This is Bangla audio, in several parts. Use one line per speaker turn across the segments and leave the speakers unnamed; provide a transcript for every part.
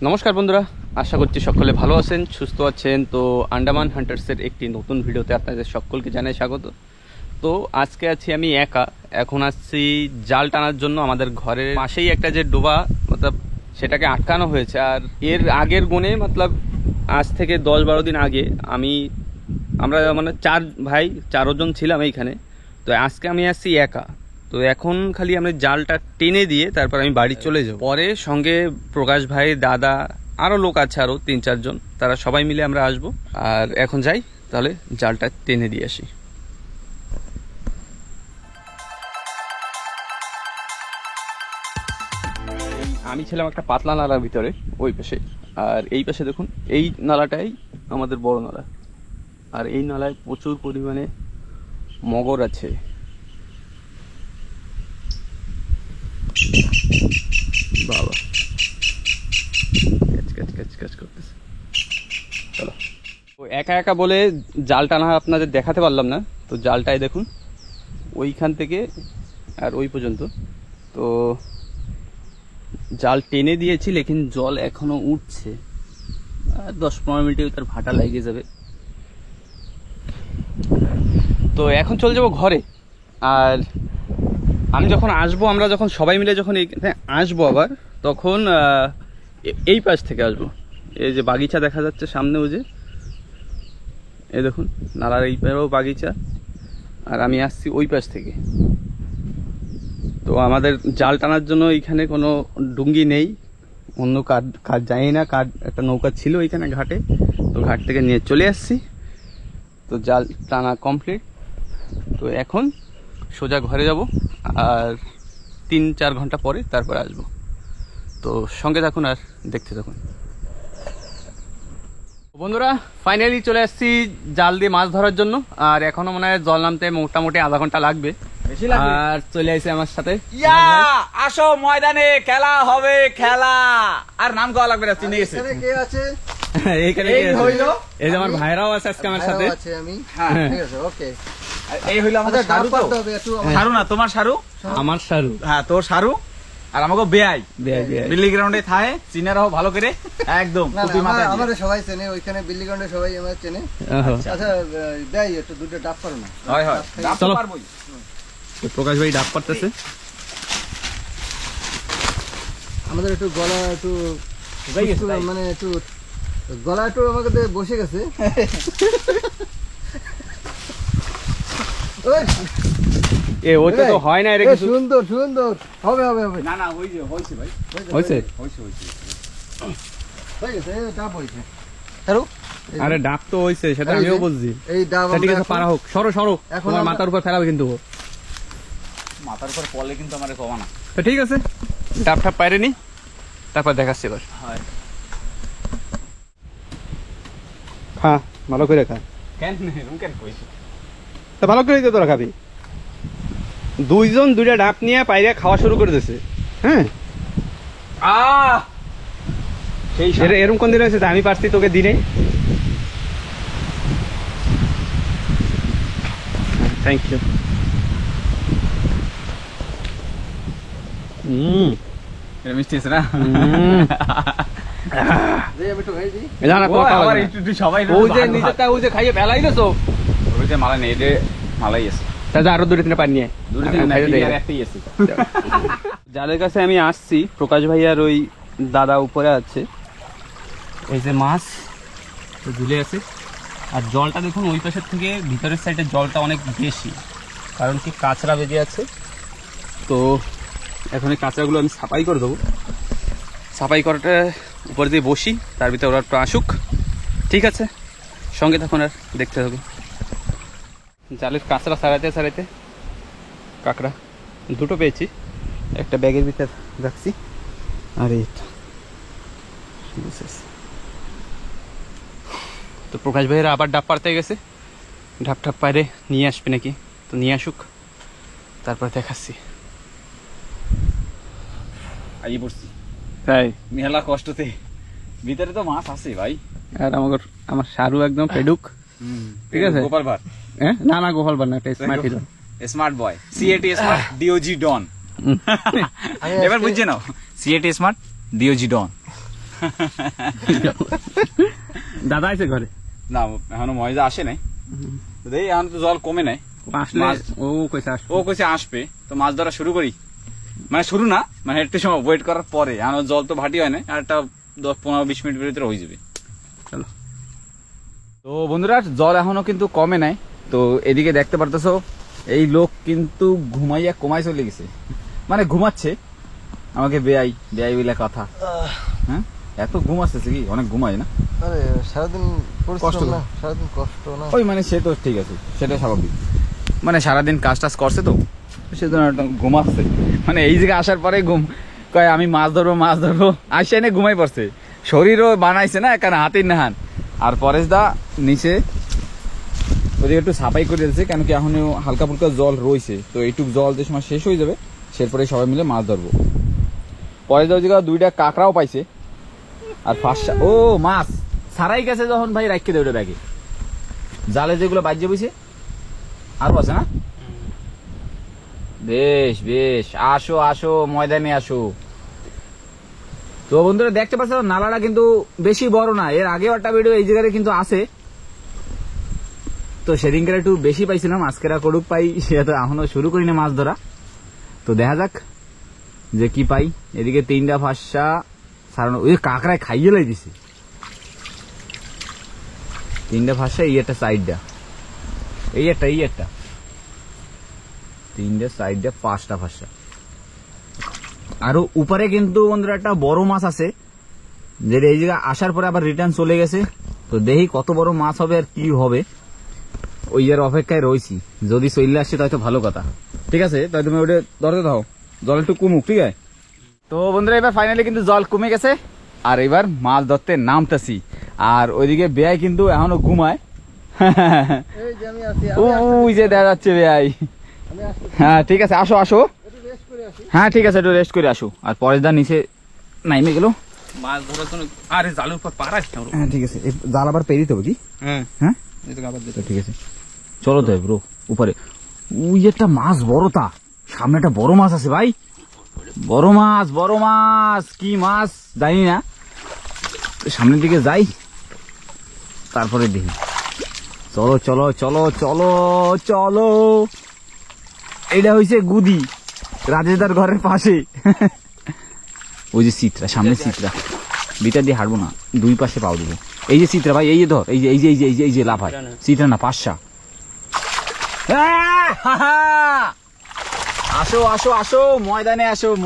নমস্কার বন্ধুরা, আশা করছি সকলে ভালো আছেন, সুস্থ আছেন। তো আন্ডামান হান্টার্সের একটি নতুন ভিডিওতে আপনাদের সকলকে জানাই স্বাগত। তো আজকে আছি আমি একা, এখন আসছি জাল টানার জন্য। আমাদের ঘরের পাশেই একটা যে ডোবা মতলব সেটাকে আটকানো হয়েছে, আর এর আগের গুণে মতলব আজ থেকে 10-12 দিন আগে আমরা মানে 4 ভাই 4 জন ছিলাম এইখানে। তো আজকে আমি আসছি একা। তো এখন খালি আমি জালটা টেনে দিয়ে তারপর আমি বাড়ি চলে যাব। পরে সঙ্গে প্রকাশ ভাই, দাদা, আরও লোক আছে, আরও 3-4 জন, তারা সবাই মিলে আমরা আসব। আর এখন যাই, তাহলে জালটা টেনে দিয়ে আসি। আমি ছিলাম একটা পাতলা নালার ভিতরে, ওই পাশে। আর এই পাশে দেখুন, এই নালাটাই আমাদের বড় নালা। আর এই নালায় প্রচুর পরিমাণে মগর আছে। বাবা কাজ করতেছে। চলো, একা একা বলে জাল টানা আপনাদের দেখাতে পারলাম না। তো জালটাই দেখুন, ওইখান থেকে আর ওই পর্যন্ত। তো জাল টেনে দিয়েছি, লেকিন জল এখনো উঠছে। আর 10-15 মিনিটে তার ভাটা লেগে যাবে। তো এখন চলে যাবো ঘরে। আর আমি যখন আসবো, আমরা যখন সবাই মিলে যখন এখানে আসবো আবার, তখন এই পাশ থেকে আসবো। এই যে বাগিচা দেখা যাচ্ছে সামনে, ওই যে এই দেখুন নালার এই পাশেও বাগিচা, আর আমি আসছি ওই পাশ থেকে। তো আমাদের জাল টানার জন্য এইখানে কোনো ডুঙ্গি নেই, অন্য কাঠ জানি না, একটা নৌকা ছিল এইখানে ঘাটে, তো ঘাট থেকে নিয়ে চলে আসছি। তো জাল টানা কমপ্লিট। তো এখন সোজা ঘরে যাব, আর 3-4 ঘন্টা পরে তারপরে আসবো। তো সঙ্গে থাকুন আর দেখতে থাকুন। বন্ধুরা, ফাইনালি চলে আসছি জাল দিয়ে মাছ ধরার জন্য। আর এখনো মনে হয় জল নামতে মোটামুটি আধা ঘন্টা লাগবে। আর চলে আসছে আমার সাথে।
আসো ময়দানে, খেলা হবে, খেলা। আর নাম গাওয়া লাগবে না, চিনে গেছে।
কে আছে
এইখানে? এই যে আমার ভাইরাও আছে আজকে আমার সাথে।
আমি
ঠিক আছে, ওকে। এই হইলো আমাদের সারু। সারু না, তোমার সারু,
আমার সারু।
হ্যাঁ, তোর সারু। আর আমাকে বেআই বিল্লি গ্রাউন্ডে থায়, চিনে রাখো ভালো করে একদম।
আমাদের সবাই চেনে, ওইখানে বিল্লি গ্রাউন্ডে সবাই আমার চেনে। আচ্ছা দেই, একটু দুটো ডাব করো না।
হয় হয়, ডাব তো পারবোই।
প্রকাশ ভাই ডাব পারতেছে।
আমাদের একটু গলা একটু মানে একটু গলা একটু আমাকে বসে গেছে।
ওইটা তো হয় না, এটা
সুন্দর সুন্দর হবে হবে হবে।
না না, হইছে ভাই,
হইছে
হয়ে গেছে, ডাব হইছে।
আরে ডাব তো হইছে, সেটা আমিও বুঝছি।
এই ডাব
ঠিক আছে, পারা হোক। সরো তোমার মাথার উপর ফেলাবে কিন্তু।
মাথার উপর পড়লে কিন্তু আমারে কমা না।
তো ঠিক আছে, ডাব ঠাপ পাইরে নি, তারপর দেখাচ্ছি এবার।
হয়,
খা ভালো করে খা।
কেন কেন কইছি?
তা ভালো করে তোরা খাবি। 2 জন 2টা ডাব নিয়ে পাইরে খাওয়া শুরু করে দিয়েছে। হ্যাঁ, এরকম কোন দিন হয়েছে আমি পারছি, তোকে দিনে। Thank you.
এটা মিষ্টি আছে না? খাইয়ে ফেলাই দিছো। মালাই নেই, মালাই আছে।
আরো 2-3 পানি নিয়ে যাদের কাছে আমি আসছি, প্রকাশ ভাই আর ওই দাদা উপরে আছে। এই যে মাছ ঝুলে আছে। আর জলটা দেখুন, ওই পাশের থেকে ভিতরের সাইডে জলটা অনেক বেশি, কারণ কি কাঁচড়া বেজে আছে। তো এখন এই কাঁচড়াগুলো আমি সাফাই করে দেবো। সাফাই করাটা উপরে দিয়ে বসি, তার ভিতরে ওরা একটু আসুক। ঠিক আছে, সঙ্গে থাকুন আর দেখতে থাকো। জালের কাঁচড়া ছাড়াইতে কাঁকড়া 2টো পেয়েছি, একটা ব্যাগের ভিতর রাখছি। আর এইটা তো প্রকাশ ভাইয়েরা আবার ডাব পাড়তে গেছে, ডাব ঠাপ পাইরে নিয়ে আসবে নাকি। তো নিয়ে আসুক, তারপর দেখাচ্ছি।
আই পড়ছি
তাই
মেলা কষ্টতে, ভিতরে তো মাছ আছে ভাই।
আর আমার সারু একদম পেডুক। ঠিক আছে,
গোপাল ভাট।
হ্যাঁ, না গোপাল ভাট না, smart hero,
smart boy, C A T smart, D O G don. এবার বুঝছে নাও, সিএটি স্মার্ট, ডিওজি ডন।
দাদা আছে ঘরে?
না এখনো ময়দা আসে নাই, এই এখন তো জল কমে নাই,
আসলে ও কইছে
আসবে, তো মাছ ধরা শুরু করি, মানে শুরু না, মানে একটু সময় ওয়েট করার পরে, এখন জল তো ভাটি হয় না, আর একটা 10-15-20 মিনিট ভিতরে হয়ে যাবে।
চলো।
তো বন্ধুরা জল এখনো কিন্তু কমে নাই, তো এদিকে দেখতে পারতেছো এই লোক কিন্তু ঘুমাইয়া কমাই চলে গেছে, মানে ঘুমাচ্ছে, আমাকে বেয়াই বলে কথা। হ্যাঁ এত ঘুম আসতেছে কি, অনেক ঘুমাই না?
আরে সারাদিন
কষ্ট
না, সারাদিন কষ্ট না,
ওই মানে সে তো ঠিক আছে, সেটা স্বাভাবিক, মানে সারাদিন কাজ টাজ করছে তো সেজন্য ঘুমাচ্ছে, মানে এই জায়গায় আসার পরে ঘুম কয় আমি মাছ ধরবো আসে এনে ঘুমাই পড়ছে, শরীরও বানাইছে না এখানে হাতির নাহান। আর পরেশ দা নিচে ওদিকে একটু সাফাই করে দিয়েছে, কেন কি এখন হালকা ফুলকা জল রয়েছে, তো এইটুক জল যে সময় শেষ হয়ে যাবে সেরপরে সবাই মিলে মাছ ধরবো। পরেশ দা ওদিকে 2টা কাঁকড়াও পাইছে, আর ফাঁসা ও মাছ ছাড়াই গেছে যখন ভাই রাখতে দেয় ওটা ব্যাগে, জালে যেগুলো বাজ্যে বইছে আরো আছে না? বেশ বেশ, আসো ময়দানে আসো। তো বন্ধুরা দেখতে পাচ্ছ নালাটা কিন্তু বেশি বড় না, এর আগেও একটা ভিডিও এই জায়গায় কিন্তু আছে, তো সেদিনকার একটু বেশি পাইছিলাম, আজকেরা করুক পাই সেটা তো এখনো শুরু করি না মাছ ধরা, তো দেখা যাক যে কি পাই। এদিকে 3টা ফাঁসা ছাড়ানো, ওই কাঁকড়ায় খাইয়ে লাই দিছে, 3টা ফাঁসা, এই একটা সাইডটা, এই একটা 3টে সাইডে 5টা ফাঁসা। আরো উপরে কিন্তু বন্ধুরা একটা বড় মাছ আছে, যেটা এই জায়গায় আসার পরে আবার রিটার্ন চলে গেছে, তো দেখি কত বড় মাছ হবে আর কি হবে, ওই এর অপেক্ষায় রয়েছি, যদি চলে আসে তাই তো ভালো কথা। ঠিক আছে, তাই তুমি ওটা ধরতে দাও, জল একটু কমুক, ঠিক আছে? তো বন্ধুরা এবার ফাইনালি কিন্তু জল কমে গেছে, আর এবার মাছ ধরতে নামতেছি, আর ওইদিকে বেয়াই কিন্তু এখনো ঘুমায়,
এই যে আমি আছি,
ওই যে দেখা যাচ্ছে বেয়াই।
আমি আসছি,
হ্যাঁ ঠিক আছে, আসো
একটু রেস্ট করে আসি।
হ্যাঁ ঠিক আছে, একটু রেস্ট করে আসো। আর পরেশ দা নিচে নাইমে গেল,
মাছ ধরার জন্য, আরে জালের উপর পাড়া আছে।
হ্যাঁ ঠিক আছে, জাল আবার পেরিয়ে হবে কি?
হ্যাঁ
হ্যাঁ
এই তো আবার
ঠিক আছে, চলো তো ব্রো উপরে। ওই একটা মাছ বড়, তা সামনে একটা বড় মাছ আছে ভাই, বড় মাছ, কি মাছ জানি না, সামনের দিকে যাই তারপরে দেখি। চলো, এইটা হইছে গুদি, রাজেশদার ঘরের পাশে। ওই যে চিত্রা, সামনে চিত্রা, বিটার দিয়ে হাঁটবো না, 2 পাশে পাও দেবো। এই যে চিত্রা ভাই, এই যে ধর, এই যে লাভ হয়, চিত্রা না পাশা। আসো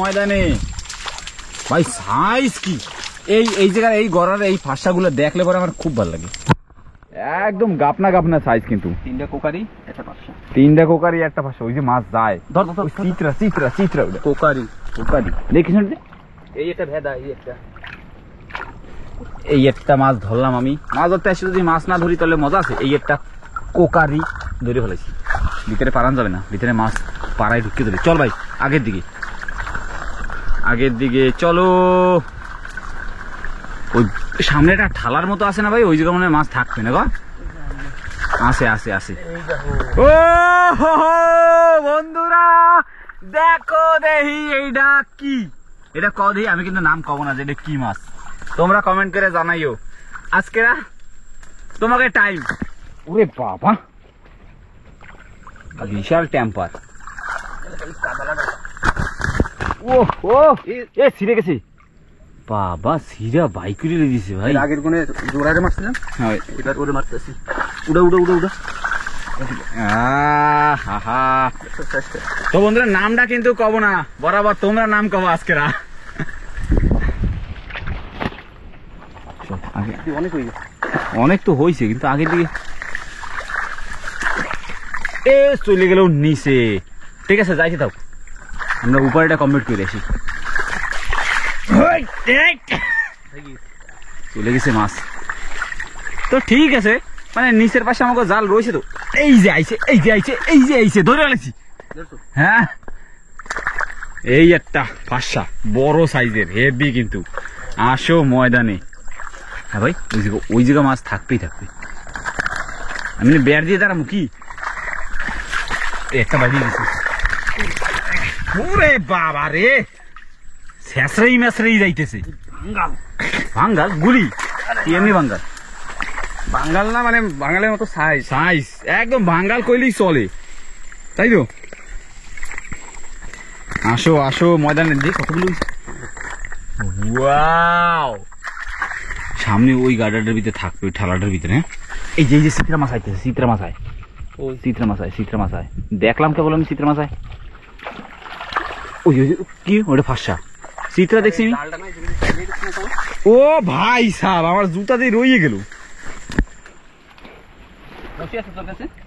ময়দানে ভাই, সাইজ কি এই জায়গায়, এই গড়ার এই ফাঁসা গুলো দেখলে পরে আমার খুব ভালো লাগে, একদম গাপনা সাইজ, কিন্তু
3টা কোকারি একটা পাঁচশা,
3টা কোকারি একটা ফাঁসা, ওই যে মাছ যায়, ধর চিত্রা
কোকারি
দেখিস,
এই একটা ভেদা,
এই একটা মাছ ধরলাম আমি। মাছ ধরতে আসে যদি মাছ না ধরি তাহলে মজা আছে। এই একটা কোকারি ধরে ফেলেছি, ভিতরে পারান যাবে না, ভিতরে মাছ পাড়ায় ঢুকে দেবে। চল ভাই আগের দিকে চলো। ওই সামনে একটা ঠালার মতো আছে না ভাই, ওই জায়গায় মনে হয় মাছ থাকবে না গো। আছে ও বন্ধুরা দেখো দেখি এইটা কি, এটা ক দেখি, আমি কিন্তু নাম কব না যে এটা কি মাছ, তোমরা কমেন্ট করে জানাইও। আজকে তোমাকে টাইম, ওরে বাবা বিশাল টেম্পার, ও ছিঁড়ে গেছে বাবা, সিরা বাইক করে দিয়েছে ভাই।
আগের কোণে জোড়ারে মারছিলাম,
হ্যাঁ
এবার ওরে মারতেছি।
উড়া তো বন্ধুরা নামটা কিন্তু কব না, বরাবর তোমরা নাম কব আজকেরা।
অনেক হয়ে গেছে,
অনেক তো হয়েছে, কিন্তু আগের দিকে চলে গেল নিচে। ঠিক আছে যাইছি, তাও আমরা উপরেটা কমপ্লিট করে আসি। চলে গেছে মাছ, তো ঠিক আছে, মানে নিচের পাশে আমাকে জাল রয়েছে, তো এই যে আইছে ধরে ফেলেছি। হ্যাঁ এই একটা ফাঁসা বড় সাইজের, হেভি কিন্তু। আসো ময়দানে। হ্যাঁ ভাই ওই জায়গা মাছ থাকবে। আমি বের দিয়ে দাঁড়াবো কি, একটা বাজিয়ে গেছে। ওরে বাবা রে, ছেঁচড়াই মেছড়াই যাইতেছে। ভাঙ্গাল গুলি কি এমনি ভাঙ্গাল?
বাঙ্গাল না, মানে বাঙালের মতো সাইজ।
সাইজ একদম ভাঙ্গাল কইলেই চলে, তাই তো? আসো আসো ময়দানে দিয়ে কতগুলো। ওয়াও, সামনে ওই গার্ডারটার ভিতরে থাকবে, ওই ঠালাটার ভিতরে। এই যে চিত্রা মাছ আইতেছে, চিত্রা মাছ আয়, ও চিত্রা মাছ আয়, চিত্রা মাছ আয়। দেখলাম কে বললাম চিত্রা মাছ আয়। ওই কি ওটা ফাঁসা চিত্রা দেখছি আমি। ও ভাই সাহেব, আমার জুতা দিয়ে রইয়ে গেল।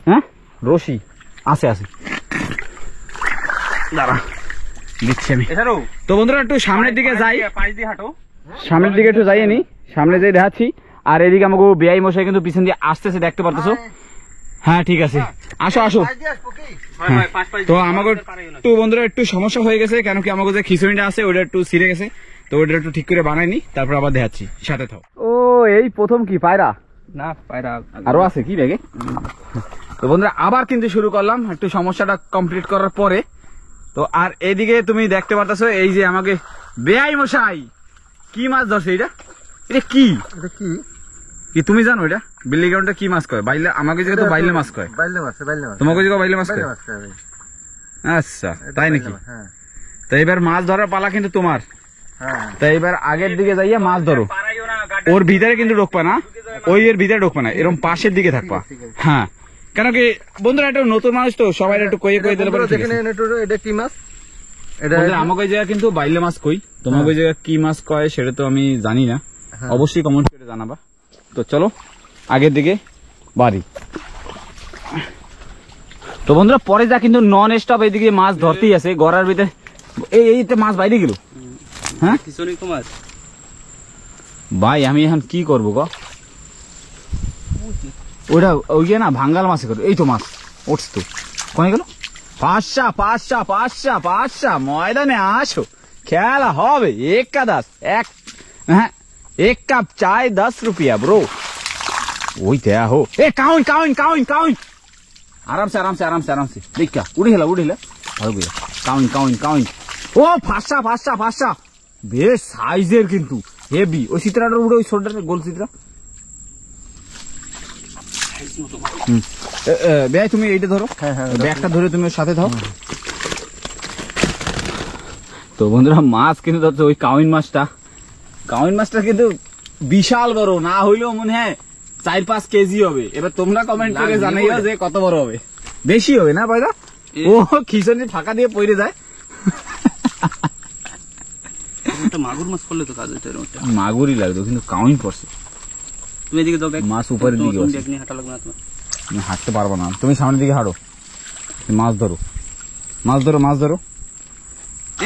হ্যাঁ রশি আছে আছে, দাঁড়া দিচ্ছি আমি। তো বন্ধুরা একটু সামনের দিকে যাই, সামনের দিকে একটু যাই নি, সামনে যাই দেখাচ্ছি। আর এদিকে আমাকে বেআই মশাই কিন্তু পিছন দিয়ে আসতেছে, দেখতে পারতেছো। হ্যাঁ ঠিক আছে, আসো আসো। তো আমাকে একটু বন্ধুরা একটু সমস্যা হয়ে গেছে, কেন কি আমাকে যে খিচুড়িটা আছে ওটা একটু ছিঁড়ে গেছে, তো ওটা একটু ঠিক করে বানাইনি, তারপর আবার দেখাচ্ছি, সাথে থাও। ও এই প্রথম কি পায়রা?
না পায়রা
আরো আছে কি ব্যাগে? তো বন্ধুরা আবার কিন্তু শুরু করলাম একটু সমস্যাটা কমপ্লিট করার পরে। তো আর এদিকে তুমি দেখতে পারতেছো এই যে আমাকে বেআই মশাই কি মাছ ধরছে। এটা এটা কি কি তুমি জানো? এটা বিল্লি গ্রাউন্ডে কি মাছ কয়? বাইলে আমাকে জায়গা তো বাইলে মাছ কয়, তোমাকে জায়গা বাইলে মাছ কয়। আচ্ছা তাই নাকি? তো এবার মাছ ধরার পালা কিন্তু তোমার। তো এবার আগের দিকে যাইয়া মাছ ধরো, ওর ভিতরে কিন্তু ঢোকবা না, ওই এর ভিতরে ঢোকবা না, এরকম পাশের দিকে থাকবা। হ্যাঁ, কেন কি বন্ধুরা একটু নতুন মানুষ তো, সবাই একটু কয়ে দিলে পরে ঠিক আছে।
এটা কি মাছ?
আমাকে ওই জায়গা কিন্তু বাইলে মাছ কই, তোমাকে ওই জায়গা কি মাছ কয় সেটা তো আমি জানি না, অবশ্যই কমেন্ট করে জানাবা। তো চলো আগের দিকে বাড়ি। তো বন্ধুরা পরে যা কিন্তু নন স্টপ এইদিকে মাছ ধরতেই আছে গড়ার ভিতরে। এইতে মাছ বাইরে গেল। হ্যাঁ ভাই আমি এখন কি করবো গো? ওইটা ওই না ভাঙ্গাল মাছ করবো। এই তো মাছ উঠছে তো, কনে গেল? পাঁচশা ময়দানে আসো, খেলা হবে। এক কা 10, হ্যাঁ এক কাপ চায় 10 रुपया ब्रो। ওই দেখো এ কাউন আরামসে দেখ উড়ে হেলা ভালো করে কাউন। ও ফাঁসা বেশ সাইজের কিন্তু হেভি। ওই চিত্রাটার উড়ে, ওই ছোটটার গোল চিত্রা। ভাই তুমি এইটা ধরো, ব্যাগটা ধরে তুমি ওর সাথে দাও। তো বন্ধুরা মাছ কিন্তু ধরছো ওই কাউন মাছটা কিন্তু বিশাল বড়, না হইলেও মনে হয় 4-5 কেজি হবে। এবার তোমরা কমেন্ট করে জানাইও যে কত বড় হবে। বেশি হবে না ভাইরা? ও খিচুড়ি ফাঁকা দিয়ে পড়ে যায়।
মাগুর মাছ করলে তো কাজ হইতো।
মাগুরই লাগতো কিন্তু কাউন পড়ছে।
তুমি এদিকে দাও,
মাছ উপরের দিকে আছে,
হাঁটা লাগবে না তোমার।
তুমি হাঁটতে পারবো না, তুমি সামনের দিকে হাঁটো, মাছ ধরো।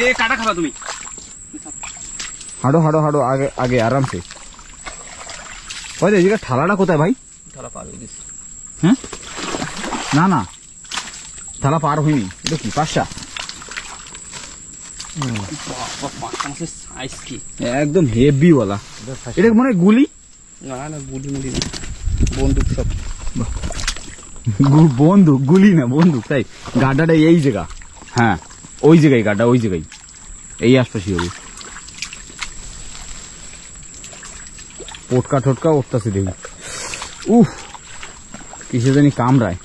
এ কাটা খাবা তুমি,
হাঁটো আগে আরামসে। ওই যে ঠালাটা কোথায় ভাই?
থালা পার হয়ে গেছে।
হ্যাঁ না থালা পার হয়নি। এটা কি পাঁচশা?
সাইজ কি
একদম হেভি ওয়ালা। এটা মনে হয় গুলি
না গুলি মুলি না, বন্দুক সব।
গুলি না বন্দুক। তাই গাড্ডাটা এই জায়গা, হ্যাঁ ওই জায়গায় গাড্ডা, ওই জায়গায় এই আশপাশি হবে। টোটকা উঠতেছে দেখি। উফ কিসে জানি কামড়ায়।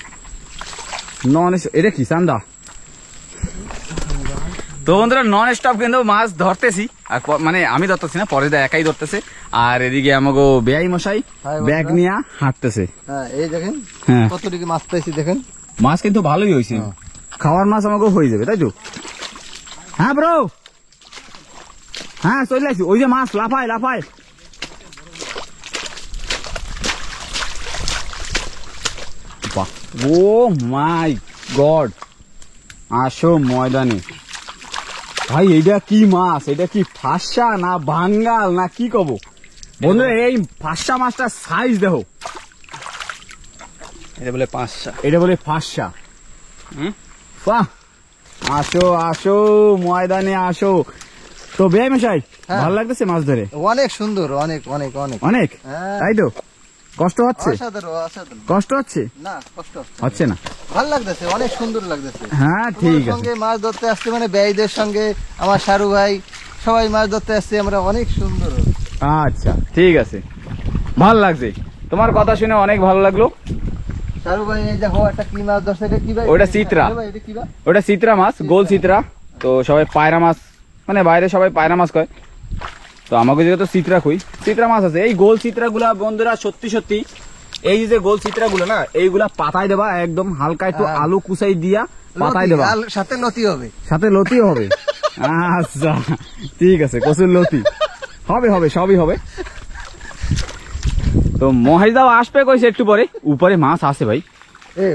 এটা কি চান্দা? তো বন্ধুরা নন স্টপ কিন্তু মাছ ধরতেছি, আর মানে আমি ধরতেছি না, পরে একাই ধরতেছে। আর এদিকে আমাকে বেআই মশাই ব্যাগ নিয়ে হাঁটতেছে।
এই দেখেন কতটুকু মাছ পাইছি দেখেন।
মাছ কিন্তু ভালোই হয়েছে, খাওয়ার মাছ আমাকে হয়ে যাবে, তাই তো? হ্যাঁ ব্রো, হ্যাঁ চলে আসি। ওই যে মাছ লাফায়। ও মাই গড, আসো ময়দানে। ভাই এইটা কি মাছ? এটা কি ফাঁসা না ভাঙ্গাল না কি কব? বন্ধুরা এই ফাঁসা মাছটা সাইজ দেখো।
এটা বলে ফাঁসা।
বাহ, আসো ময়দানে আসো। তো বেআই মশাই ভালো লাগতেছে মাছ ধরে?
অনেক সুন্দর, অনেক।
তাই তো? কষ্ট হচ্ছে? কষ্ট হচ্ছে
না,
হচ্ছে না,
ভালো লাগতেছে, অনেক সুন্দর লাগতেছে।
হ্যাঁ ঠিক আছে।
সঙ্গে মাছ ধরতে আসছে মানে বেআইদের সঙ্গে আমার সারু ভাই সবাই মাছ ধরতে আসছে, আমরা অনেক সুন্দর।
আচ্ছা ঠিক আছে, ভালো লাগছে তোমার কথা শুনে, অনেক ভালো লাগলো।
সারু ভাই এই দেখো একটা কি মাছ ধরছে, এটা কি ভাই?
ওটা চিত্রা।
আরে ভাই, এটা কি ভাই?
ওটা চিত্রা মাছ, গোল চিত্রা। তো সবাই পায়রা মাছ, মানে বাইরে সবাই পায়রা মাছ কয়, তো আমাকে যেহেতু চিত্রা কই, চিত্রা মাছ আছে। এই গোল চিত্রাগুলা বন্ধুরা সত্যি সত্যি, এই যে গোল চিত্রাগুলো না, এইগুলা পাতায় দেবা একদম হালকা একটু আলু কুচাই দিয়া পাতায় দেবা,
আর সাথে লতি হবে।
সাথে লতিও হবে। আচ্ছা ঠিক আছে, কচুর লতি হবে, হবে সবই হবে। তো মহেশদাও আসবে কইছে একটু পরে, উপরে মাছ আছে ভাই।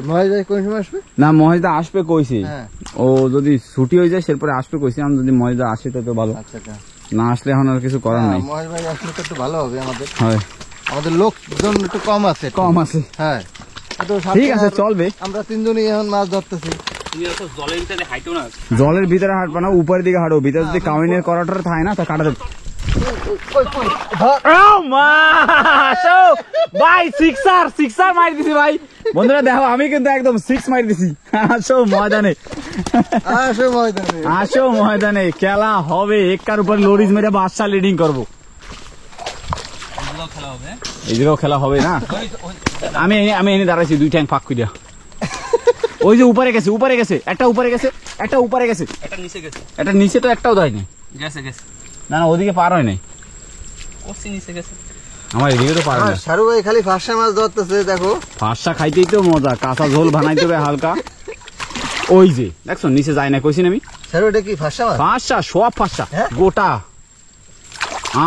মহেশ ভাই কোন সময় আসবে?
না মহেশদা আসবে কইছে,
হ্যাঁ।
ও যদি ছুটি হয়ে যায় সেরপরে আসবে কইছে। আমি যদি মহেশদা আসে তো ভালো,
আচ্ছা আচ্ছা।
না আসলে এখন আর কিছু করার নাই।
মহেশ ভাই আসলে তো একটু ভালো হবে আমাদের।
হয়
আমাদের লোকজন একটু কম আছে।
কম আছে,
হ্যাঁ একটু
ঠিক আছে
সাবধানে
চলবে।
আমরা তিনজনই এখন মাছ ধরতেছি।
তুমি এত জলের ভিতরে হাইটো না।
জলের ভিতরে হাঁটবা না, উপরের দিকে হাঁটো। ভিতরে যদি কাউনের করাটার থাকে না তা কাটা দেবে। ভাই সিক্সার, সিক্সার মারি দিছি ভাই। বন্ধুরা দেখো আমি কিন্তু একদম 6 মারি দিছি। আসো ময়দানে,
আসো ময়দানে,
আসো ময়দানে, খেলা হবে। একার উপর লরিজ মেরে বাদশা লিডিং করবো।
খেলা হবে,
এই জায়গাও খেলা হবে না। আমি আমি এনে দাঁড়াইছি 2 ট্যাঙ্ক ফাঁক করিয়া। ওই যে উপরে গেছে, উপরে গেছে একটা, উপরে গেছে একটা, উপরে গেছে
এটা নিচে গেছে,
এটা, নিচে তো একটাও দেয়নি।
গেছে গেছে,
না না ওদিকে পার হয় নাই,
ওসি নিচে গেছে।
আমার এদিকে তো পার হয় না।
সারু ভাই খালি ফাঁসা মাছ ধরতেছে দেখো।
ফাঁসা খাইতেই তো মজা, কাঁচা ঝোল বানাইতে হবে হালকা। ওই যে দেখছো নিচে যায় না, কইছি না আমি।
সারু এটা কি ফাঁসা মাছ?
ফাঁসা, সব ফাঁসা
হ্যাঁ?
গোটা।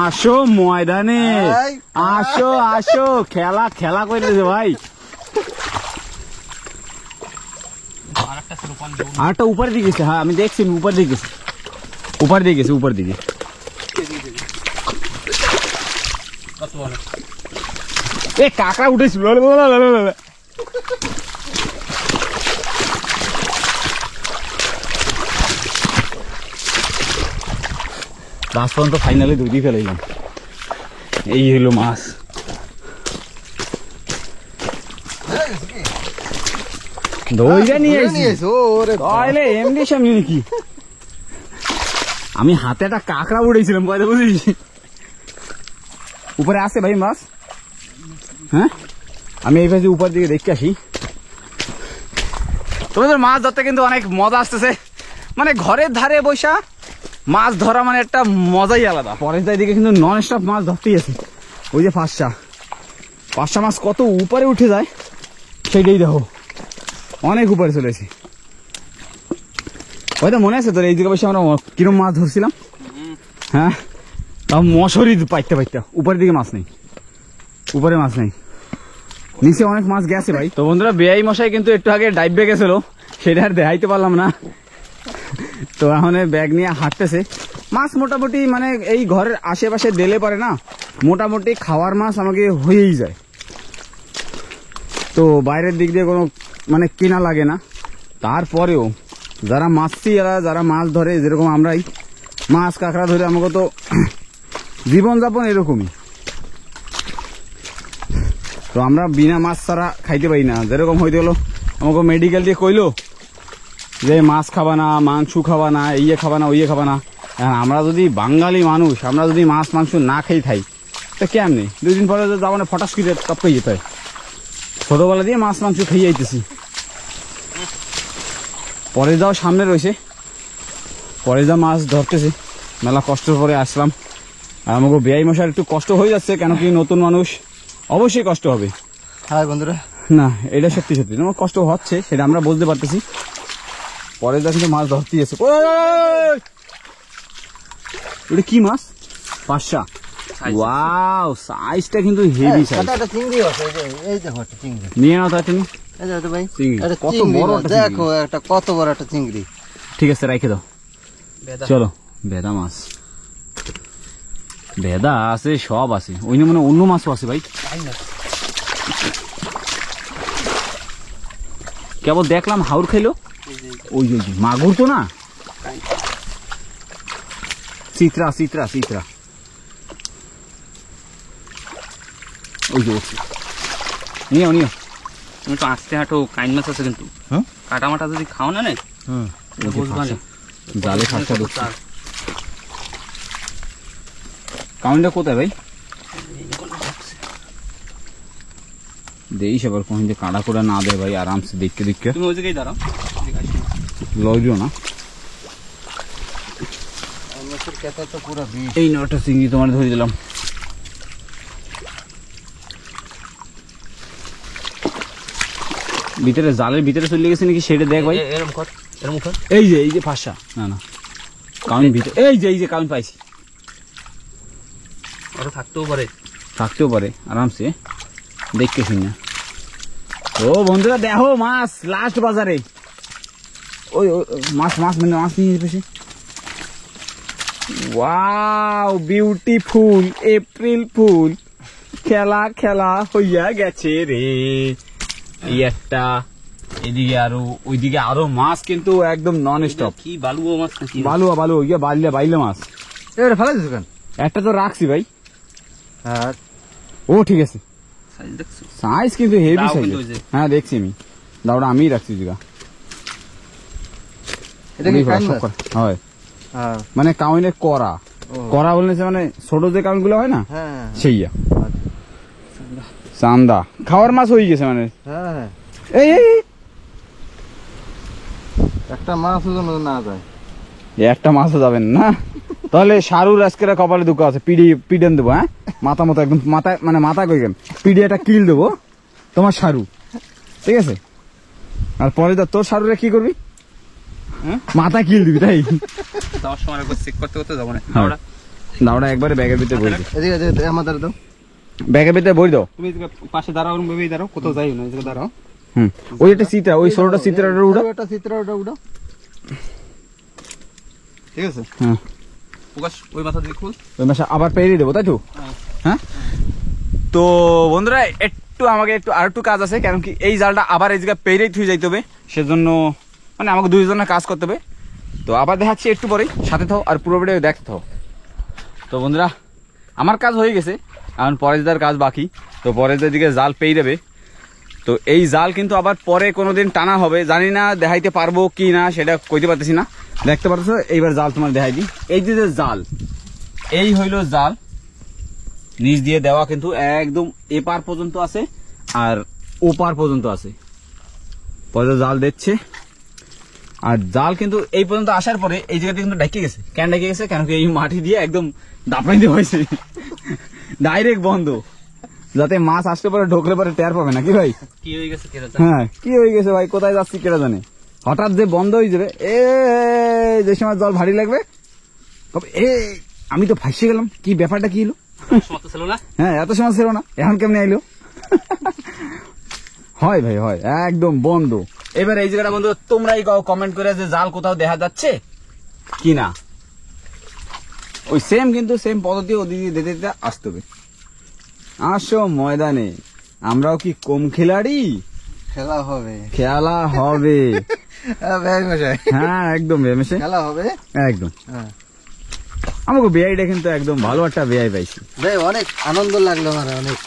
আসো ময়দানে,
এই,
আসো আসো, খেলা খেলা কইতেছে ভাই।
আরেকটা ছিল পানি দেবো।
আরটা উপর দিকে গেছে, হ্যাঁ আমি দেখছি উপর দিকে গেছে, উপর দিকে গেছে, উপর দিকে।
কত বড়
এ কাঁকড়া উঠেছিল। লাস্ট পর্যন্ত ফাইনালে 2 দিয়ে ফেলাইলাম। এই হলো মাছ। দইটা নিয়ে
ধরে
এসেছি।
নিয়ে এসো, ওরে
তাহলে এমনি সামনে নাকি? আমি হাতে একটা কাঁকড়া উড়েছিলাম, কয়টা বুঝিস? উপরে আছে ভাই মাছ। হ্যাঁ আমি এই পাশে উপর দিকে দেখে আসি। তোমাদের মাছ ধরতে কিন্তু অনেক মজা আসতেছে, মানে ঘরের ধারে বৈশা মাছ ধরা মানে একটা মজাই আলাদা। পরের দিকে কিন্তু নন স্টপ মাছ ধরতেই আছে। ওই যে পাঁচশা মাছ কত উপরে উঠে যায় সেইটাই দেখো, অনেক উপরে চলেছি। হয়তো মনে আছে তোর এই দিকে বসে আমরা কিরম মাছ ধরছিলাম? হ্যাঁ তাও মশারি পাইতে পাইতে, উপরের দিকে মাছ নেই, উপরে মাছ নেই, নিচে অনেক মাছ গেছে ভাই। তো বন্ধুরা বেআই মশাই কিন্তু একটু আগে ডাইবে গেছিল, সেটা আর দেখাইতে পারলাম না। তো এখন ব্যাগ নিয়ে হাঁটতেছে। মাছ মোটামুটি মানে এই ঘরের আশেপাশে দিলে পারে না, মোটামুটি খাওয়ার মাছ আমাকে হয়েই যায়। তো বাইরের দিক দিয়ে কোনো মানে কেনা লাগে না। তারপরেও যারা মাছছি, যারা মাছ ধরে, যেরকম আমরাই মাছ কাঁকড়া ধরে, আমাকে তো জীবনযাপন এরকমই। তো আমরা বিনা মাছ ছাড়া খাইতে পারি না। যেরকম হইতে হলো আমাকে মেডিকেল দিয়ে কইলো যে মাছ খাবা না, মাংস খাবা না, ইয়ে খাবা না, ওইয়ে খাবা না। আমরা যদি বাঙালি মানুষ, আমরা যদি মাছ মাংস না খেয়ে খাই তা কেমনি? 2 দিন পরে যাবো না, ফটাস করে টপকে যেতে হয়। ছোটবেলা দিয়ে মাছ মাংস খেয়ে যাইতেছি। পরে যাও সামনে রয়েছে, পরে যা মাছ ধরতেছে, মেলা কষ্টের পরে আসলাম। আর আমাকে বেআই মশার একটু কষ্ট হয়ে যাচ্ছে, কেন কি নতুন মানুষ, অবশ্যই কষ্ট হবে।
হাই বন্ধুরা,
না এটা সত্যি সত্যি তোমার কষ্ট হচ্ছে, সেটা আমরা বুঝতে পারতেছি। পরে যা কিন্তু মাছ ধরতেই আছে। ওটা কি মাছ? পাঁচশা। ওয়াও, সাইজটা কিন্তু হেভি সাইজ।
একটা চিংড়ি আছে, এই দেখো একটা চিংড়ি
নিয়ে নাও তাই তুমি।
এই দেখো ভাই,
চিংড়ি
একটা
কত
চিংড়ি
বড়
মাছ,
একটা চিংড়ি।
দেখো একটা কত বড় একটা চিংড়ি।
ঠিক আছে রেখে দাও, চলো। বেদা মাছ, বেদা আছে, সব আছে। ওই মানে অন্য মাছও আছে ভাই। কেবল দেখলাম হাউর খাইলো। ওই যে মাগুর তো না, চিত্রা চিত্রা চিত্রা। ওই যে উঠছে, নিও নিও।
তুমি তো আসতে হাঁটো, কাইন মাছ আছে কিন্তু।
হ্যাঁ
কাটা মাটা যদি খাও না, বুঝবা না।
জালে ফাঁসটা ঢুকছে। কাউন্টটা কোথায় ভাই? দেইস আবার কোন যে কাঁড়া করে না দেয় ভাই, আরামসে দেখতে দেখতে
তুমি ওই জায়গায় দাঁড়াও,
লইও না।
মাছের কেতা তো পুরো বিষ।
এই নটা চিংড়ি তোমার ধরে দিলাম। ভিতরে জালের ভিতরে চলে গেছে নাকি সেটা দেখ ভাই।
এরকম কর, এরকম কর।
এই যে ফাঁসা, না না কাউন ভিতরে, এই যে কাউন পাইছি।
আরো থাকতেও পারে আরামসে
দেখতে শুনে। ও বন্ধুরা দেখো মাছ লাস্ট বাজারে, ওই মাছ নিয়ে পেছি। ওয়াও বিউটিফুল এপ্রিল ফুল, খেলা হইয়া গেছে রে। এই একটা, এদিকে আরো, ওইদিকে আরো মাছ কিন্তু একদম নন স্টপ।
কি বালুয়া মাছ নাকি?
বালু ইয়ে বাইলে মাছ।
এবারে ফেলা দিছো কেন?
একটা তো রাখছি ভাই।
আর
ও ঠিক আছে,
সাইজ দেখছো?
সাইজ কিন্তু হেভি
দাও
সাইজ।
কিন্তু ওই যে।
হ্যাঁ দেখছি আমি, দাওটা আমিই রাখছি জিগা।
এটা কি কান মাছ?
হয়
হ্যাঁ
মানে কাউনের করা বলছে, মানে ছোট যে কাউন গুলো হয় না
হ্যাঁ
সেইয়া চান্দা খাওয়ার মাছ হয়ে গেছে মানে।
হ্যাঁ
এই
একটা মাছ ওজন না যায়।
একটা মাছও যাবেন না, তাহলে সারুর আজকের কপালে দুঃখ আছে। পিডেন দেবো, হ্যাঁ মাথা মতো একদম, মাথা কই গেল পিডি একটা কিল দেবো তোমার সারু, ঠিক আছে? আর পরে তোর সারুরে কি করবি? মাথা কিল দিবি তাই?
যাওয়ার সময় একবার চেক করতে যাবো না।
দাওটা একবারে ব্যাগের ভিতরে ভরি দাও,
এদিকে আমাদের দাও।
ব্যাগের ভিতরে ভরি দাও।
তুমি পাশে দাঁড়াও, ওরকম ভেবেই দাঁড়াও, কোথাও যাইও না, এই জায়গায় দাঁড়াও।
ওই একটা চিত্রা, ওই ছোটটা চিত্রাটা উঠো।
একটা চিত্র ওটা
ঠিক আছে,
হ্যাঁ
প্রকাশ ওই মাথা দিয়ে খুল।
ওই মাসে আবার পেরিয়ে দেবো, তাই তো? হ্যাঁ তো বন্ধুরা আমাকে আর একটু কাজ আছে, কারণ কি এই জালটা আবার এই জায়গায় পেরিয়ে থুয়ে যাইতে হবে, সেজন্য মানে আমাকে দুইজনের কাজ করতে হবে। তো আবার দেখাচ্ছি একটু পরেই, সাথে থাও আর পুরো ভিডিও দেখতে থাও। তো বন্ধুরা আমার কাজ হয়ে গেছে, এখন পরেশদার কাজ বাকি। তো পরেশদার দিকে জাল পেয়ে যাবে। তো এই জাল কিন্তু আবার পরে কোনোদিন টানা হবে, জানি না দেখাইতে পারবো কি না সেটা কইতে পারতেছি না। দেখতে পারতেছো এইবার জাল তোমার দেখাই দিই। এই যে জাল, এই হইল জাল, নিচ দিয়ে দেওয়া কিন্তু একদম এপার পর্যন্ত আছে আর ওপার পর্যন্ত আছে। পরে জাল দিচ্ছে, আর জাল কিন্তু এই পর্যন্ত আসার পরে এই জায়গাটা কিন্তু ডেকে গেছে। কেন ডেকে গেছে? কেন কি এই মাটি দিয়ে একদম দাপড়াই দেওয়া হয়েছে, ডাইরেক্ট বন্ধ, যাতে মাছ আসতে পারে ঢোকলে পরে টের পাবে না। কি ভাই
কি হয়ে গেছে কেরা জানে?
হ্যাঁ কি হয়ে গেছে ভাই, কোথায় যাচ্ছি কেটা জানে। হঠাৎ যে বন্ধ হয়ে যাবে, যে সময় জল ভারী লাগবে, আমি তো ফাঁসে গেলাম, কি ব্যাপারটা কি হলো?
সময় তো ছিল না।
হ্যাঁ এত সময় ছিল না, এখন কেমনে আইলো? হয় ভাই হয়, একদম বন্ধ। এবার এই জায়গাটা বন্ধু তোমরাই কমেন্ট করে যে জাল কোথাও দেখা যাচ্ছে কি না। ওই সেম কিন্তু সেম পদ্ধতি ওদিকে দিতে দিতে আসতে হবে। আসো ময়দানে, আমরাও কি কম খেলাড়ি?
খেলা হবে
হ্যাঁ একদম বেমেশে
খেলা হবে
একদম।
হ্যাঁ
আমাকে বেআইটা কিন্তু একদম ভালো একটা বেআই পাইছি
ভাই, অনেক আনন্দ লাগলো আমার, অনেক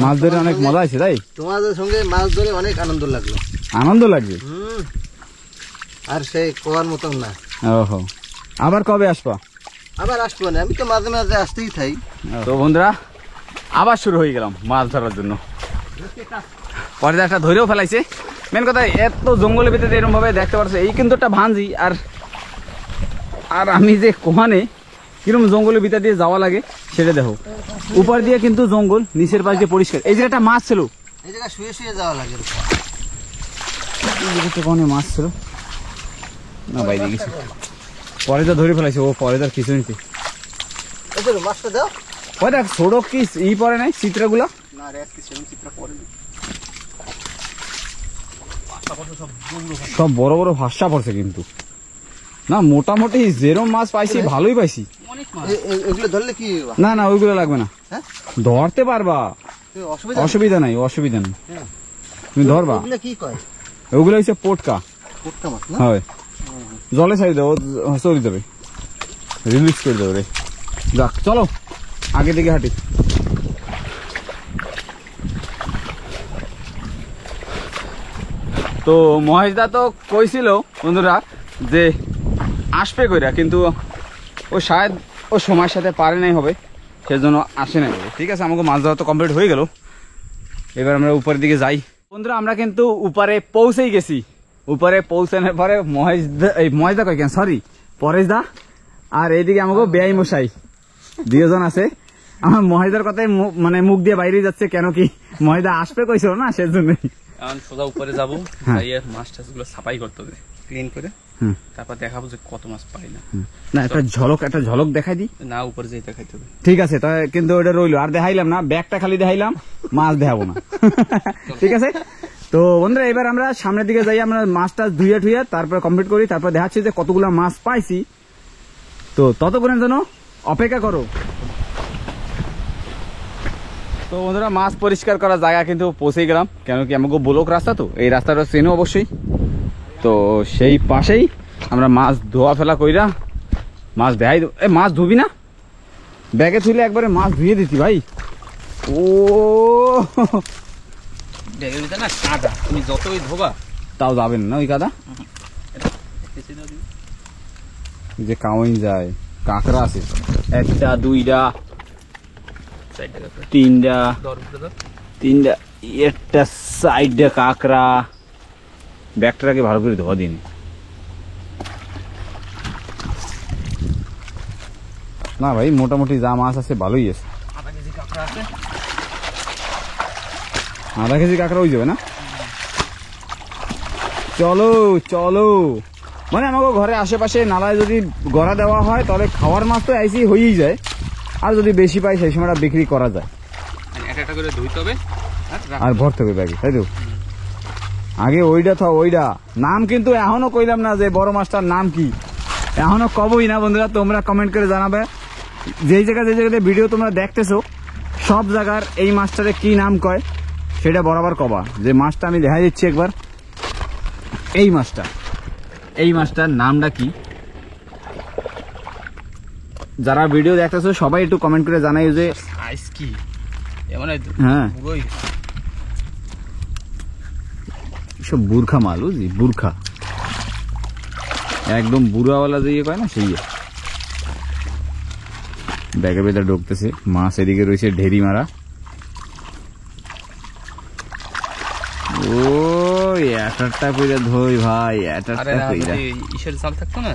মাছ ধরে অনেক মজা আছে। তাই
তোমাদের সঙ্গে মাছ ধরে অনেক আনন্দ লাগলো।
আনন্দ লাগবে
আর সেই কোয়ার মতন না।
ওহো, আবার কবে আসবা?
আবার আসবো না, আমি তো মাঝে মাঝে আসতেই থাই।
তো বন্ধুরা আবার শুরু হয়ে গেলাম মাছ ধরার জন্য। পরে একটা ধরেও ফেলাইছে। মেন কথা এত জঙ্গলের ভিতরে এরকম ভাবে দেখতে পাচ্ছ, এই কিন্তু একটা ভাঞ্জি। আর আমি যে কোহানে কিরকম জঙ্গলের ভিতর দিয়ে যাওয়া লাগে সেটা দেখো। উপর দিয়ে কিন্তু জঙ্গল, নিচের পাশ দিয়ে পরিষ্কার। এই যে একটা মাছ ছিল,
এই জায়গায় শুয়ে শুয়ে যাওয়া লাগে।
কোনে মাছ ছিল না বাইরে গেছে, পরে যা ধরে ফেলাইছে। ও পরে তার কিছু নিতে
মাছটা দাও।
ওই দেখ ছোট কি পরে নাই চিত্রগুলা,
না রে, সেরকম চিত্র পড়েনি।
সব বড় বড় ভাষা পড়ছে কিন্তু। না মোটামুটি যেরম মাছ পাইছি ভালোই পাইছি।
এগুলো ধরলে কি?
না না ওইগুলো লাগবে না, ধরতে পারবা, অসুবিধা নাই। তুমি ধরবা।
কি কয়?
ওগুলো হচ্ছে পোটকা।
পোটকা মাছ না?
হয়, জলে ছাড়ি দেবো, চলে যাবে, রিলিজ করে দেবো রে। যাক চলো আগে দিকে হাঁটি। তো মহেশদা তো কইছিল বন্ধুরা যে আসবে কইরা, কিন্তু ও শায়দ ও সময়ের সাথে পারে নাই হবে, সেজন্য আসে নাই। ঠিক আছে, আমাকে মাছ ধরা তো কমপ্লিট হয়ে গেল। এবার আমরা উপরের দিকে যাই। বন্ধুরা আমরা কিন্তু উপরে পৌঁছেই গেছি। উপরে পৌঁছানোর পরে মহেশদা কই কেন সরি পরেশদা আর এইদিকে আমাকে বেআই মশাই দুজন আছে। আমার মহেশদার কথাই মানে মুখ দিয়ে বাইরে যাচ্ছে, কেন কি মহেশদা আসবে কইছিল না সেজন্যই।
এখন সোজা উপরে যাবো, গিয়ে মাছ টাছ গুলো সাফাই করতে হবে ক্লিন করে, তারপর দেখাবো যে কত মাছ পাই না।
না একটা ঝলক দেখাই দি
না, উপরে যেয়ে দেখাইতে হবে।
ঠিক আছে, তাই কিন্তু ওটা রইলো, আর দেখাইলাম না, ব্যাগটা খালি দেখাইলাম, মাছ দেখাবো না। ঠিক আছে, তো বন্ধুরা এবার আমরা সামনের দিকে যাই, আমরা মাছটা ধুয়ে ঠুয়ে তারপর কমপ্লিট করি, তারপর দেখাচ্ছি যে কতগুলো মাছ পাইছি। তো ততক্ষণের জন্য অপেক্ষা করো। তো বন্ধুরা মাছ পরিষ্কার করার জায়গা কিন্তু পৌঁছে গেলাম, কেন কি আমাকে ব্লক রাস্তা, তো এই রাস্তাটা চেনো অবশ্যই। তো সেই পাশেই আমরা মাছ ধোয়া ফেলা কইরা মাছ দেখাই। মাছ ধুবি না, ব্যাগে থুলে একবারে মাছ ধুয়ে দিতি ভাই। ও
ব্যাগের ভিতরে না কাদা, তুমি যতই ধোবা
তাও যাবেন না ওই কাদা, যে কাউইন যায়। কাঁকড়া আছে একটা, দুইটা, তিনটা, একটা সাইডে কাঁকড়া। ব্যাগটাকে ভালো করে ধোয়া দিন। না ভাই মোটামুটি যা মাছ আছে ভালোই আছে। আধা কেজি কাঁকড়া হয়ে যাবে না? চলো চলো, মানে আমাকে ঘরে আশেপাশে নালায় যদি গড়া দেওয়া হয় তাহলে খাওয়ার মাছ তো আইসি হয়েই যায়, আর যদি বেশি পাই সেই সময়টা বিক্রি করা যায়।
একটা করে ধুইতে হবে
আর ভরতে হবে ব্যাগে, তাই তো? আগে ওইটা ওইটা নাম কিন্তু এখনো কইলাম না যে বড় মাছটার নাম কি, এখনো কবই না। বন্ধুরা তোমরা কমেন্ট করে জানাবে, যেই জায়গাতে ভিডিও তোমরা দেখতেছো সব জায়গার এই মাছটারে কি নাম কয় সেটা বরাবর কবা। যে মাছটা আমি দেখা দিচ্ছি একবার, এই মাছটার নামটা কি, যারা ভিডিও দেখতেছো সবাই একটু কমেন্ট করে জানাই যে
সাইজ কি।
হ্যাঁ সব বুরখা মাল, বুঝলি, বুরখা একদম বুড়াওয়ালা যে ইয়ে কয় না, সেই ব্যাগে বেদা ঢুকতেছে মাছ। এদিকে রয়েছে ঢেরি মারা। ও একটা কইরা ধই ভাই, একটা কইরা
ইসের জাল থাকতো না।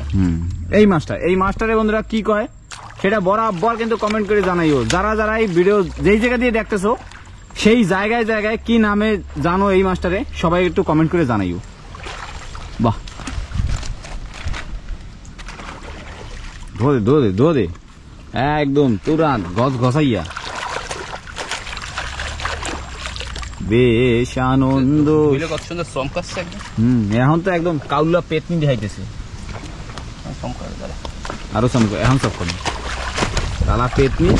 এই মাছটারে বন্ধুরা কি কয় সেটা বরাবর কিন্তু কমেন্ট করে জানাইও। যারা এই ভিডিও যেই জায়গা দিয়ে দেখতেছো সেই জায়গায় কি নামে জানো এই মাছটারে, সবাই একটু কমেন্ট করে জানাইও। বাহ, ধোদে একদম তুরান গজ ঘষাইয়া, বেশ আনন্দ।
কত সুন্দর চমকাচ্ছে একদম।
এখন তো একদম কাউলা পেতনি দেখাইতেছে, আরো চমক, এখন সব করবে কালা পেতনি।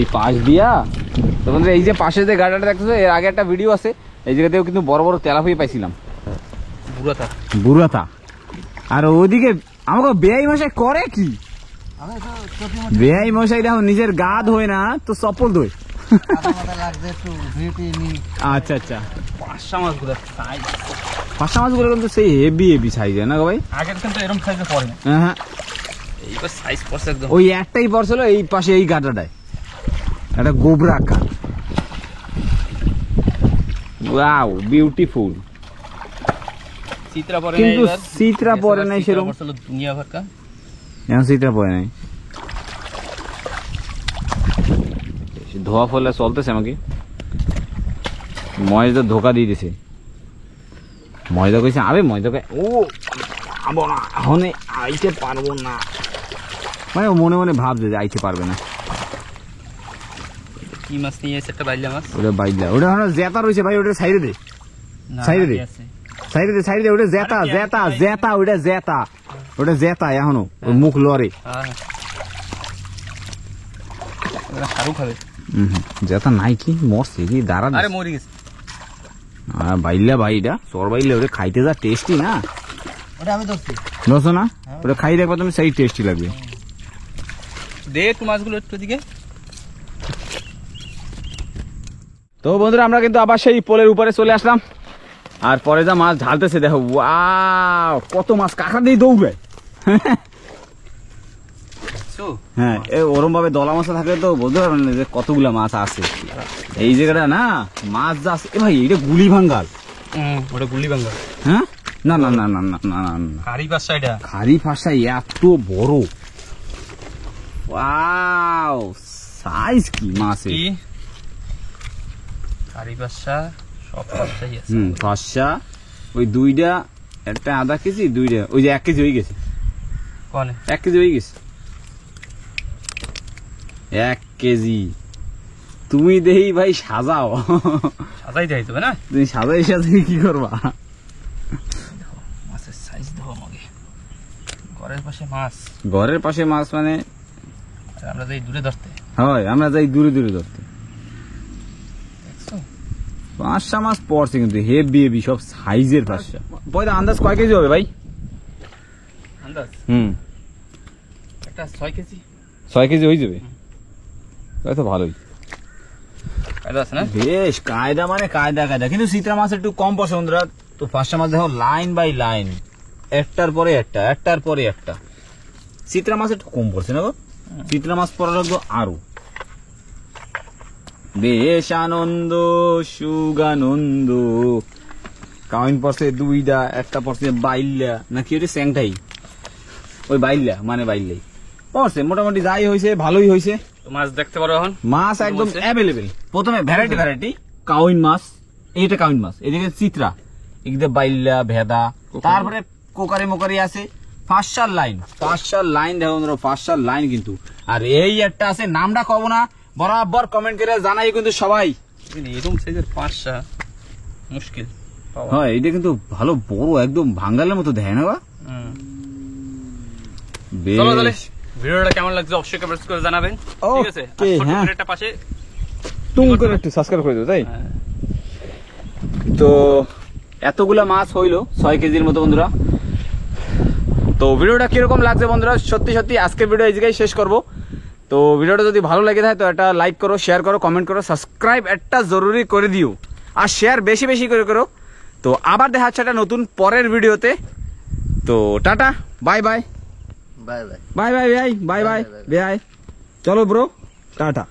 এই পাশ দিয়া তোমাদের এই যে পাশে যে গাড়িটা দেখতেছো, এর আগে একটা ভিডিও আছে, এই জায়গাতেও কিন্তু বড় বড় তেলাপিয়া পাইছিলাম, বুড়াতা। আর ওদিকে আমাকে বেআই মশাই করে কি, বেআই মশাই দেখো নিজের গা ধোয় না তো চপ্পল ধোয়। আচ্ছা
পাঁচটা মাছগুলো
কিন্তু সেই হেভি সাইজ না ভাই,
আগের কিন্তু এরকম সাইজে পড়ে না।
হ্যাঁ
এইবার সাইজ পড়ছে একদম।
ওই একটাই পড়ছিল এই পাশে এই গাটাটায়, একটা গোবরা কাঠ। Wow beautiful.
চিত্রা পড়ে
কিন্তু চিত্রা পড়ে নাই সেরকম,
দুনিয়া ভরকা
এখন চিত্রা পড়ে নাই। ধোয়া ফলে চলতেছে আমাকে, ময়দা ধোকা দিয়ে দিছে। ময়দা কইছে আবে ময়দাকে ও আবো না, এখন আইতে পারবো না, মানে মনে মনে ভাবছে যে আইতে পারবে না।
কি মাছ নিয়ে এসে একটা বাইলা মাছ,
ওটা বাইলা, ওটা হলো জেতা রয়েছে ভাই, ওটা সাইডে দে, সাইডে দে, ওটা জেতা, ওটা জেতা এখনো মুখ লড়ে। জেতা নাই কি মরছে কি দাঁড়া,
আরে মরে গেছে।
বাইলা ভাই, এটা চর বাইলে ওটা খাইতে যা টেস্টি না,
ওটা আমি ধরছি
বুঝছো না, ওটা খাই দেখবা তুমি সেই টেস্টি লাগবে।
দে একটু মাছগুলো একটু দিকে।
তো বন্ধুরা আমরা কিন্তু আবার সেই পোলের উপরে চলে আসলাম, আর পরে যা মাছ ঢালতেছে দেখো, ওয়াও কত মাছ, কাঁকড়া দিয়ে দৌড়বে।
তো
হ্যাঁ ওরম ভাবে দলা মাছ থাকলে তো বুঝতে পারবেন না যে কতগুলা মাছ আছে এই জায়গাটা না মাছ যা আছে। এ ভাই এটা গুলি ভাঙ্গাল।
ওটা গুলি বাঙ্গা।
হ্যাঁ না না না না না না না না
কারি পাশা এটা।
খারি ফাঁসা এত বড়, ওয়াও সাইজ কি মাছের।
কি কারি পাশা সব পাশাই আছে।
ফাঁসা ওই দুইটা, একটা আধা কেজি, দুইটা ওই যে 1 কেজি হয়ে গেছে।
কোনে
1 কেজি হয়ে গেছে, 1 কেজি। তুমি দেই ভাই সাজাও,
সাজাই যাইতে হবে না।
তুমি সাজাই সাজাই কি করবা?
মাছের সাইজ দেখো আমাকে। ঘরের পাশে মাছ,
ঘরের পাশে মাছ মানে
আর আমরা যাই দূরে ধরতে।
হয় আমরা যাই দূরে দূরে ধরতে।
দেখছো
5টা মাছ পড়ছে কিন্তু হেভি হেভি সব সাইজের 5টা। পয়দা আন্দাজ কয় কেজি হবে ভাই?
আন্দাজ একটা 6 কেজি
6 কেজি হয়ে যাবে, তাই তো ভালোই।
কায়দা আছে না?
বেশ কায়দা মানে কায়দা কায়দা, কিন্তু চিত্রা মাছ একটু কম পছন্দ বন্ধুরা। তো 5টা মাছ দেখো লাইন বাই লাইন, একটার পরে একটা, একটার পরে একটা। চিত্রা মাছ একটু কম পড়ছে না গো, চিত্রা মাছ পড়া লাগতো আরো। বেশ আনন্দ সুগানন্দ। কাউন পড়ছে 2টা, একটা পড়ছে বাইল্লা নাকি ওটা স্যাংটাই, ওই বাইল্লা মানে বাইল্লাই পড়ছে। মোটামুটি যাই হয়েছে ভালোই হয়েছে।
তো মাছ দেখতে পারো এখন।
মাছ একদম অ্যাভেলেবেল। প্রথমে ভ্যারাইটি ভ্যারাইটি কাউন মাছ, এইটা কাউন মাছ, এদিকে চিত্রা, এদিকে বাইল্লা ভেদা, তারপরে কোকারি মোকারি আছে। 5 লাইন, 5 লাইন দেখো 5 লাইন কিন্তু। আর এই একটা আছে নামটা কব না, বরাবর কমেন্ট করে জানাই কিন্তু সবাই।
এরকম সাইজের পাঁচটা মুশকিল পাওয়া।
হ্যাঁ এটা কিন্তু ভালো বড়, একদম ভাঙ্গালের মতো দেয় না বা।
চলো তাহলে ভিডিওটা কেমন লাগছে অবশ্যই কমেন্টস করে জানাবেন। ঠিক আছে, আর ছোট ভিডিওটা পাশে
টুং করে একটু সাবস্ক্রাইব করে দিও তাই। তো এতগুলা মাছ হইলো 6 কেজির মতো বন্ধুরা। তো ভিডিওটা কিরকম লাগছে বন্ধুরা, সত্যি সত্যি আজকের ভিডিও এই জায়গায় শেষ করব। তো ভিডিওটা যদি ভালো লেগে থাকে তো একটা লাইক করো, শেয়ার করো, কমেন্ট করো, সাবস্ক্রাইব একটা জরুরি করে দিও, আর শেয়ার বেশি বেশি করে করো। তো আবার দেখা হচ্ছে একটা নতুন পরের ভিডিওতে। তো tata, bye bye
bye bye.
Bye bye ভাই, বাই বাই ভাই, চলো ব্রো, টাটা।